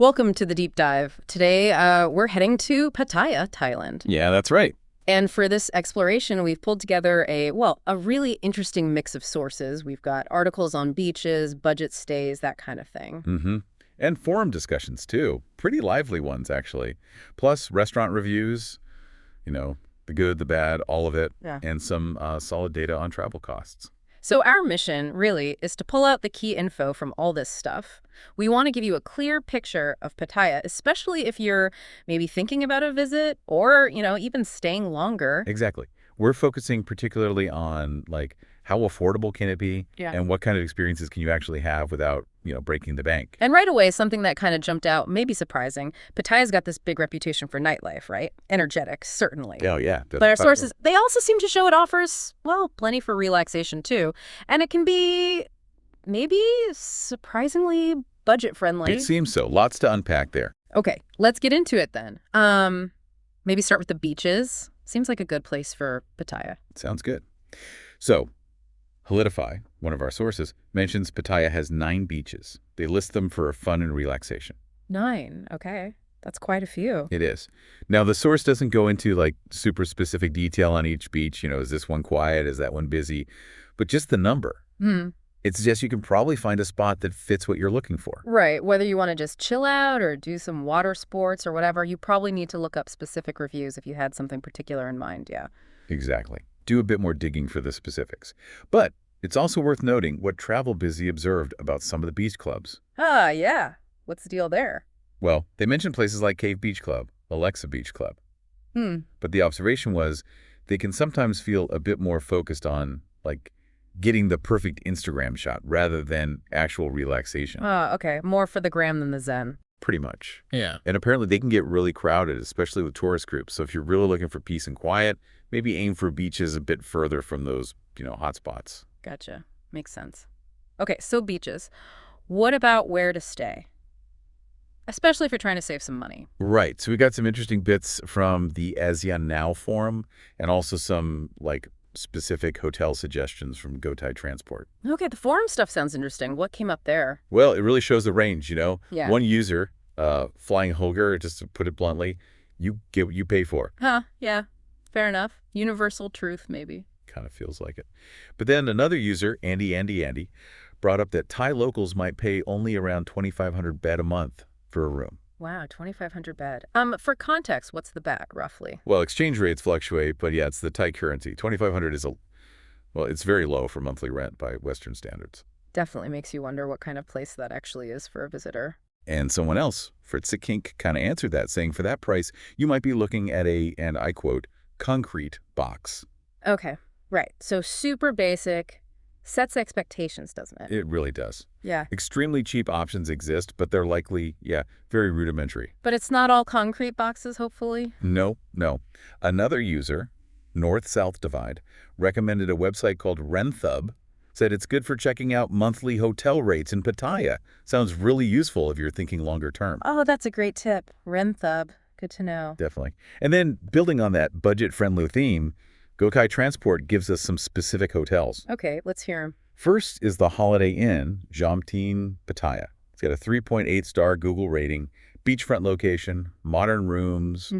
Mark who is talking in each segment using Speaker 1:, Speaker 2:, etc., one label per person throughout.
Speaker 1: Welcome to the deep dive. Today, we're heading to Pattaya, Thailand.
Speaker 2: Yeah, that's right.
Speaker 1: And for this exploration, we've pulled together a really interesting mix of sources. We've got articles on beaches, budget stays, that kind of thing.
Speaker 2: Mm-hmm. And forum discussions, too. Pretty lively ones, actually. Plus restaurant reviews, the good, the bad, all of it,
Speaker 1: Yeah.
Speaker 2: and some solid data on travel costs.
Speaker 1: So our mission, really, is to pull out the key info from all this stuff. We want to give you a clear picture of Pattaya, especially if you're maybe thinking about a visit or, even staying longer.
Speaker 2: Exactly. We're focusing particularly on, how affordable can it be?
Speaker 1: Yeah.
Speaker 2: And what kind of experiences can you actually have without, breaking the bank?
Speaker 1: And right away, something that kind of jumped out, maybe surprising, Pattaya's got this big reputation for nightlife, right? Energetic, certainly.
Speaker 2: Oh, yeah.
Speaker 1: But our sources, they also seem to show it offers, plenty for relaxation, too. And it can be maybe surprisingly budget-friendly.
Speaker 2: It seems so. Lots to unpack there.
Speaker 1: Okay, let's get into it then. Maybe start with the beaches. Seems like a good place for Pattaya.
Speaker 2: Sounds good. So, Holidify, one of our sources, mentions Pattaya has 9 beaches. They list them for fun and relaxation.
Speaker 1: 9, okay. That's quite a few.
Speaker 2: It is. Now, the source doesn't go into, super specific detail on each beach. Is this one quiet? Is that one busy? But just the number. It suggests you can probably find a spot that fits what you're looking for.
Speaker 1: Right. Whether you want to just chill out or do some water sports or whatever, you probably need to look up specific reviews if you had something particular in mind, yeah.
Speaker 2: Exactly. Do a bit more digging for the specifics. But it's also worth noting what Travel Busy observed about some of the beach clubs.
Speaker 1: Ah, yeah. What's the deal there?
Speaker 2: Well, they mentioned places like Cave Beach Club, Alexa Beach Club. But the observation was they can sometimes feel a bit more focused on, getting the perfect Instagram shot rather than actual relaxation.
Speaker 1: Okay. More for the gram than the zen.
Speaker 2: Pretty much.
Speaker 3: Yeah.
Speaker 2: And apparently they can get really crowded, especially with tourist groups. So if you're really looking for peace and quiet, maybe aim for beaches a bit further from those, hot spots.
Speaker 1: Gotcha. Makes sense. Okay, so beaches. What about where to stay? Especially if you're trying to save some money.
Speaker 2: Right. So we got some interesting bits from the ASEAN Now forum and also some, specific hotel suggestions from GoThai Transport.
Speaker 1: Okay, the forum stuff sounds interesting. What came up there?
Speaker 2: Well, it really shows the range,
Speaker 1: Yeah.
Speaker 2: One user, Flying Hoger, just to put it bluntly, you get what you pay for.
Speaker 1: Yeah. Fair enough. Universal truth, maybe.
Speaker 2: Kind of feels like it. But then another user, Andy, brought up that Thai locals might pay only around 2,500 baht a month for a room.
Speaker 1: Wow, 2,500 baht. For context, what's the baht, roughly?
Speaker 2: Well, exchange rates fluctuate, but yeah, it's the Thai currency. 2,500 is it's very low for monthly rent by Western standards.
Speaker 1: Definitely makes you wonder what kind of place that actually is for a visitor.
Speaker 2: And someone else, Fritz Kink, kind of answered that, saying for that price, you might be looking at and I quote, concrete box.
Speaker 1: Okay, right. So super basic, sets expectations, doesn't it?
Speaker 2: It really does.
Speaker 1: Yeah.
Speaker 2: Extremely cheap options exist, but they're likely, very rudimentary.
Speaker 1: But it's not all concrete boxes, hopefully?
Speaker 2: No. Another user, North-South Divide, recommended a website called Renthub, said it's good for checking out monthly hotel rates in Pattaya. Sounds really useful if you're thinking longer term.
Speaker 1: Oh, that's a great tip. Renthub. Good to know.
Speaker 2: Definitely. And then building on that budget-friendly theme, GoThai Transport gives us some specific hotels.
Speaker 1: Okay, let's hear them.
Speaker 2: First is the Holiday Inn, Jomtien, Pattaya. It's got a 3.8-star Google rating, beachfront location, modern rooms.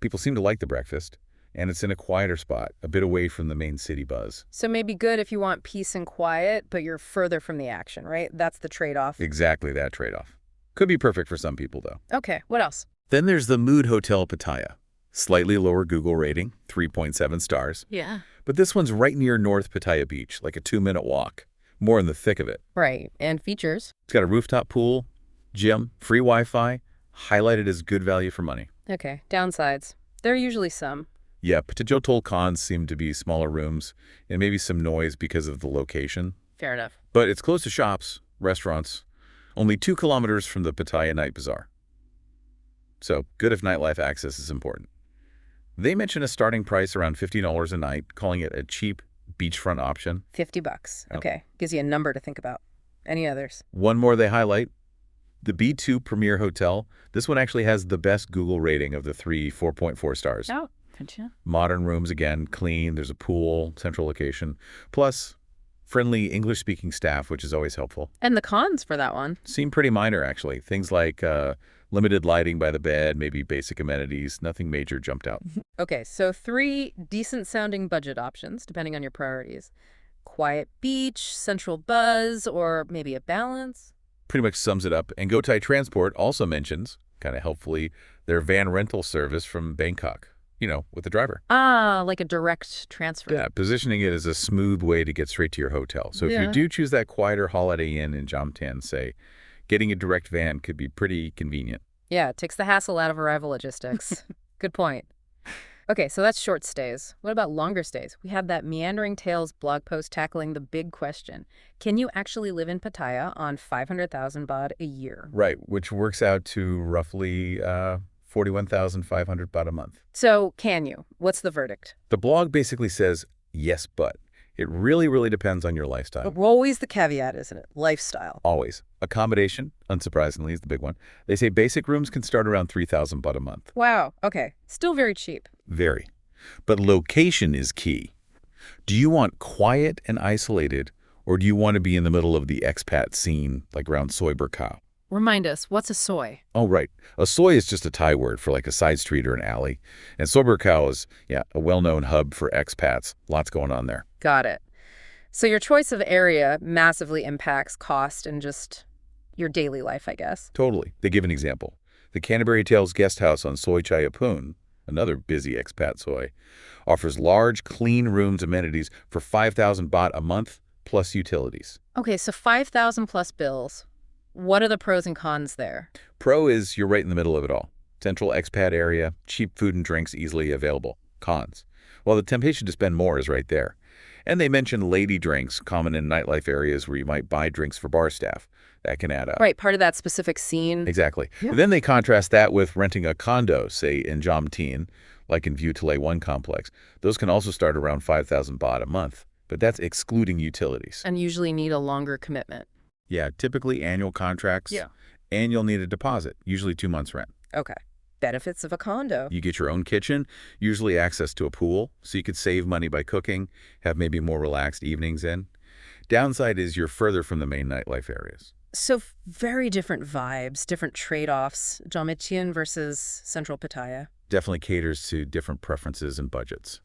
Speaker 2: People seem to like the breakfast, and it's in a quieter spot, a bit away from the main city buzz.
Speaker 1: So maybe good if you want peace and quiet, but you're further from the action, right? That's the trade-off.
Speaker 2: Exactly that trade-off. Could be perfect for some people, though.
Speaker 1: Okay, what else?
Speaker 2: Then there's the Mood Hotel Pattaya. Slightly lower Google rating, 3.7 stars.
Speaker 1: Yeah.
Speaker 2: But this one's right near North Pattaya Beach, like a 2-minute walk. More in the thick of it.
Speaker 1: Right, and features.
Speaker 2: It's got a rooftop pool, gym, free Wi-Fi, highlighted as good value for money.
Speaker 1: Okay, downsides. There are usually some.
Speaker 2: Yeah, Pattaya cons seem to be smaller rooms and maybe some noise because of the location.
Speaker 1: Fair enough.
Speaker 2: But it's close to shops, restaurants, only 2 kilometers from the Pattaya Night Bazaar. So good if nightlife access is important. They mention a starting price around $50 a night, calling it a cheap beachfront option.
Speaker 1: $50.
Speaker 2: Oh.
Speaker 1: Okay, gives you a number to think about. Any others?
Speaker 2: One more they highlight, the B2 Premier Hotel. This one actually has the best Google rating of the 4.4 stars.
Speaker 1: Oh, gotcha.
Speaker 2: Modern rooms again, clean, there's a pool, central location. Plus, Friendly English-speaking staff, which is always helpful.
Speaker 1: And the cons for that one?
Speaker 2: Seem pretty minor, actually. Things like limited lighting by the bed, maybe basic amenities. Nothing major jumped out.
Speaker 1: Okay, so 3 decent-sounding budget options, depending on your priorities. Quiet beach, central buzz, or maybe a balance?
Speaker 2: Pretty much sums it up. And Go Thai Transport also mentions, kind of helpfully, their van rental service from Bangkok, with the driver.
Speaker 1: Ah, like a direct transfer.
Speaker 2: Yeah, positioning it as a smooth way to get straight to your hotel. So if you do choose that quieter Holiday Inn in Jamtan, say, getting a direct van could be pretty convenient.
Speaker 1: Yeah, it takes the hassle out of arrival logistics. Good point. Okay, so that's short stays. What about longer stays? We have that Meandering Tales blog post tackling the big question. Can you actually live in Pattaya on 500,000 baht a year?
Speaker 2: Right, which works out to roughly 41,500 baht a month.
Speaker 1: So, can you? What's the verdict?
Speaker 2: The blog basically says, yes, but. It really, really depends on your lifestyle.
Speaker 1: But always the caveat, isn't it? Lifestyle.
Speaker 2: Always. Accommodation, unsurprisingly, is the big one. They say basic rooms can start around 3,000 baht a month.
Speaker 1: Wow, okay. Still very cheap.
Speaker 2: Very. But location is key. Do you want quiet and isolated, or do you want to be in the middle of the expat scene, like around Soy Burkao?
Speaker 1: Remind us, what's a soy?
Speaker 2: Oh, right. A soy is just a Thai word for like a side street or an alley. And Soy Burkao is, a well-known hub for expats. Lots going on there.
Speaker 1: Got it. So your choice of area massively impacts cost and just your daily life, I guess.
Speaker 2: Totally. They give an example. The Canterbury Tales Guest House on Soy Chayapun, another busy expat soy, offers large, clean rooms amenities for 5,000 baht a month plus utilities.
Speaker 1: Okay, so 5,000 plus bills. What are the pros and cons there?
Speaker 2: Pro is you're right in the middle of it all. Central expat area, cheap food and drinks easily available. Cons. Well, the temptation to spend more is right there. And they mention lady drinks, common in nightlife areas where you might buy drinks for bar staff. That can add up.
Speaker 1: Right, part of that specific scene.
Speaker 2: Exactly.
Speaker 1: Yeah.
Speaker 2: Then they contrast that with renting a condo, say in Jamtin, like in View Talay 1 complex. Those can also start around 5,000 baht a month, but that's excluding utilities.
Speaker 1: And usually need a longer commitment.
Speaker 2: Yeah, typically annual contracts.
Speaker 1: Yeah.
Speaker 2: And you'll need a deposit, usually 2 months' rent.
Speaker 1: Okay. Benefits of a condo.
Speaker 2: You get your own kitchen, usually access to a pool, so you could save money by cooking, have maybe more relaxed evenings in. Downside is you're further from the main nightlife areas.
Speaker 1: So very different vibes, different trade-offs. Jametian versus Central Pattaya.
Speaker 2: Definitely caters to different preferences and budgets.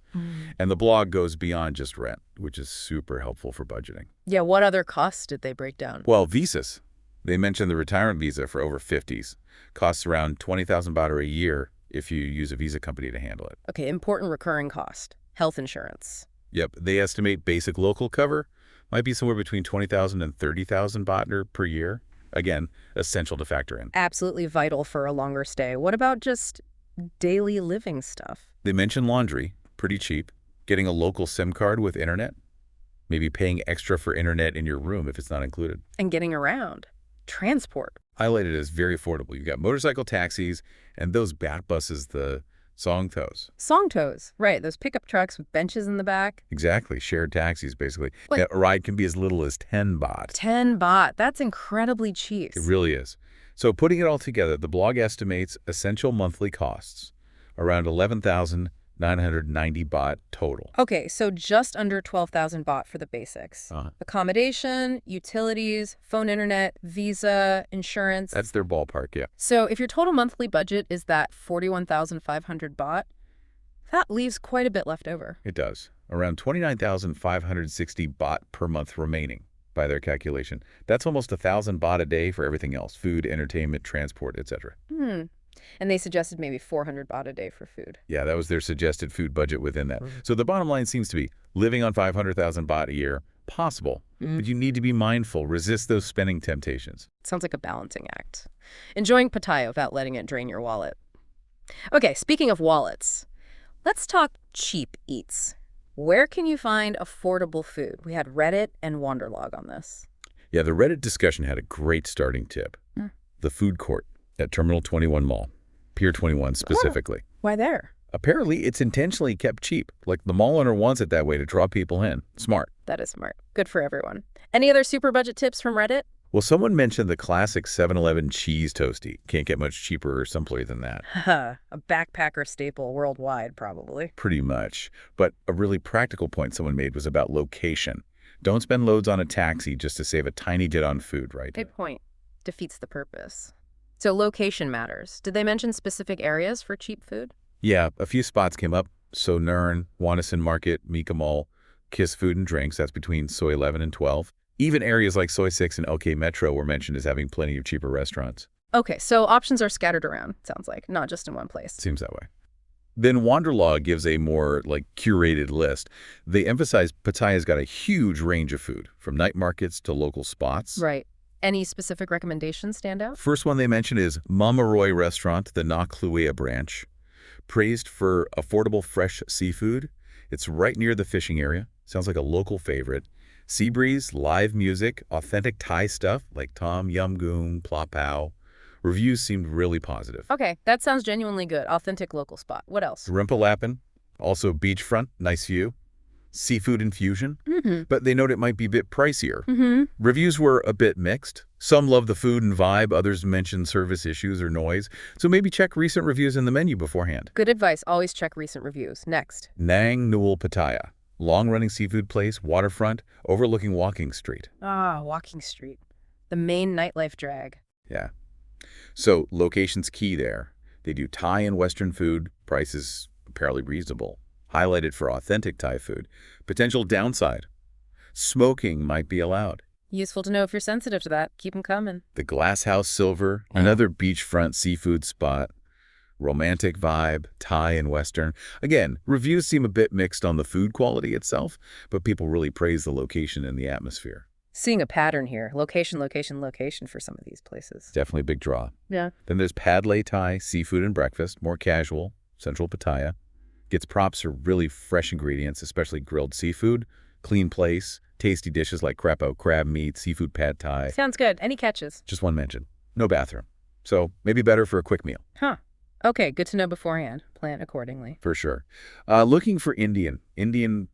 Speaker 2: And the blog goes beyond just rent, which is super helpful for budgeting.
Speaker 1: Yeah, what other costs did they break down?
Speaker 2: Well, visas. They mentioned the retirement visa for over 50s. Costs around 20,000 baht a year if you use a visa company to handle it.
Speaker 1: Okay, important recurring cost. Health insurance.
Speaker 2: Yep, they estimate basic local cover might be somewhere between 20,000 and 30,000 baht per year. Again, essential to factor in.
Speaker 1: Absolutely vital for a longer stay. What about just daily living stuff?
Speaker 2: They mention laundry, pretty cheap. Getting a local SIM card with internet. Maybe paying extra for internet in your room if it's not included.
Speaker 1: And getting around. Transport.
Speaker 2: Highlighted as very affordable. You've got motorcycle taxis and those bat buses, the songtos.
Speaker 1: Songtos. Right, those pickup trucks with benches in the back.
Speaker 2: Exactly, shared taxis, basically.
Speaker 1: What?
Speaker 2: Yeah, a ride can be as little as 10 baht.
Speaker 1: 10 baht. That's incredibly cheap.
Speaker 2: It really is. So putting it all together, the blog estimates essential monthly costs around 11,990 baht total.
Speaker 1: Okay, so just under 12,000 baht for the basics. Accommodation, utilities, phone internet, visa, insurance.
Speaker 2: That's their ballpark, yeah.
Speaker 1: So if your total monthly budget is that 41,500 baht, that leaves quite a bit left over.
Speaker 2: It does. Around 29,560 baht per month remaining by their calculation. That's almost 1,000 baht a day for everything else, food, entertainment, transport, etc.
Speaker 1: And they suggested maybe 400 baht a day for food.
Speaker 2: Yeah, that was their suggested food budget within that. So the bottom line seems to be living on 500,000 baht a year, possible, but you need to be mindful, resist those spending temptations.
Speaker 1: Sounds like a balancing act. Enjoying Pattaya without letting it drain your wallet. Okay, speaking of wallets, let's talk cheap eats. Where can you find affordable food? We had Reddit and Wanderlog on this.
Speaker 2: Yeah, the Reddit discussion had a great starting tip. The food court at Terminal 21 Mall, Pier 21 specifically.
Speaker 1: Why there?
Speaker 2: Apparently, it's intentionally kept cheap. Like the mall owner wants it that way to draw people in. Smart.
Speaker 1: That is smart. Good for everyone. Any other super budget tips from Reddit?
Speaker 2: Well, someone mentioned the classic 7-Eleven cheese toastie. Can't get much cheaper or simpler than that.
Speaker 1: A backpacker staple worldwide, probably.
Speaker 2: Pretty much. But a really practical point someone made was about location. Don't spend loads on a taxi just to save a tiny bit on food, right?
Speaker 1: Good point. Defeats the purpose. So location matters. Did they mention specific areas for cheap food?
Speaker 2: Yeah, a few spots came up. So Nern, Wanison Market, Mika Mall, Kiss Food and Drinks, that's between Soy 11 and 12. Even areas like Soy 6 and LK Metro were mentioned as having plenty of cheaper restaurants.
Speaker 1: Okay, so options are scattered around, sounds like, not just in one place.
Speaker 2: Seems that way. Then Wanderlaw gives a more, curated list. They emphasize Pattaya's got a huge range of food, from night markets to local spots.
Speaker 1: Right. Any specific recommendations stand out?
Speaker 2: First one they mention is Mama Roy Restaurant, the Na Kluea branch. Praised for affordable fresh seafood. It's right near the fishing area. Sounds like a local favorite. Sea breeze, live music, authentic Thai stuff like Tom Yum Goong, Pla Pau. Reviews seemed really positive.
Speaker 1: Okay, that sounds genuinely good. Authentic local spot. What else?
Speaker 2: Rimpelapin, also beachfront, nice view. Seafood infusion, but they note it might be a bit pricier. Reviews were a bit mixed. Some love the food and vibe, others mention service issues or noise, so maybe check recent reviews in the menu beforehand.
Speaker 1: Good advice. Always check recent reviews. Next.
Speaker 2: Nang Newell Pattaya, long-running seafood place, waterfront, overlooking Walking Street.
Speaker 1: Ah, Walking Street. The main nightlife drag.
Speaker 2: Yeah. So location's key there. They do Thai and Western food, prices fairly reasonable. Highlighted for authentic Thai food. Potential downside: smoking might be allowed.
Speaker 1: Useful to know if you're sensitive to that. Keep them coming.
Speaker 2: The Glass House Silver, another beachfront seafood spot. Romantic vibe, Thai and Western. Again, reviews seem a bit mixed on the food quality itself, but people really praise the location and the atmosphere.
Speaker 1: Seeing a pattern here. Location, location, location for some of these places.
Speaker 2: Definitely a big draw.
Speaker 1: Yeah.
Speaker 2: Then there's Padley Thai, seafood and breakfast, more casual, central Pattaya. Gets props for really fresh ingredients, especially grilled seafood, clean place, tasty dishes like crepe crab meat, seafood pad thai.
Speaker 1: Sounds good. Any catches?
Speaker 2: Just one mention. No bathroom. So maybe better for a quick meal.
Speaker 1: Huh. Okay, good to know beforehand. Plan accordingly.
Speaker 2: For sure. Looking for Indian. Indian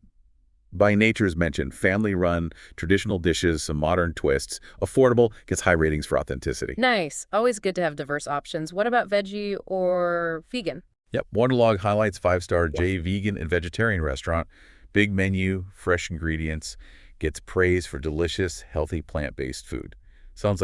Speaker 2: by nature is mentioned. Family-run, traditional dishes, some modern twists. Affordable, gets high ratings for authenticity.
Speaker 1: Nice. Always good to have diverse options. What about veggie or vegan?
Speaker 2: Yep. Waterlog highlights 5-star J vegan and vegetarian restaurant. Big menu, fresh ingredients. Gets praise for delicious, healthy, plant-based food. Sounds like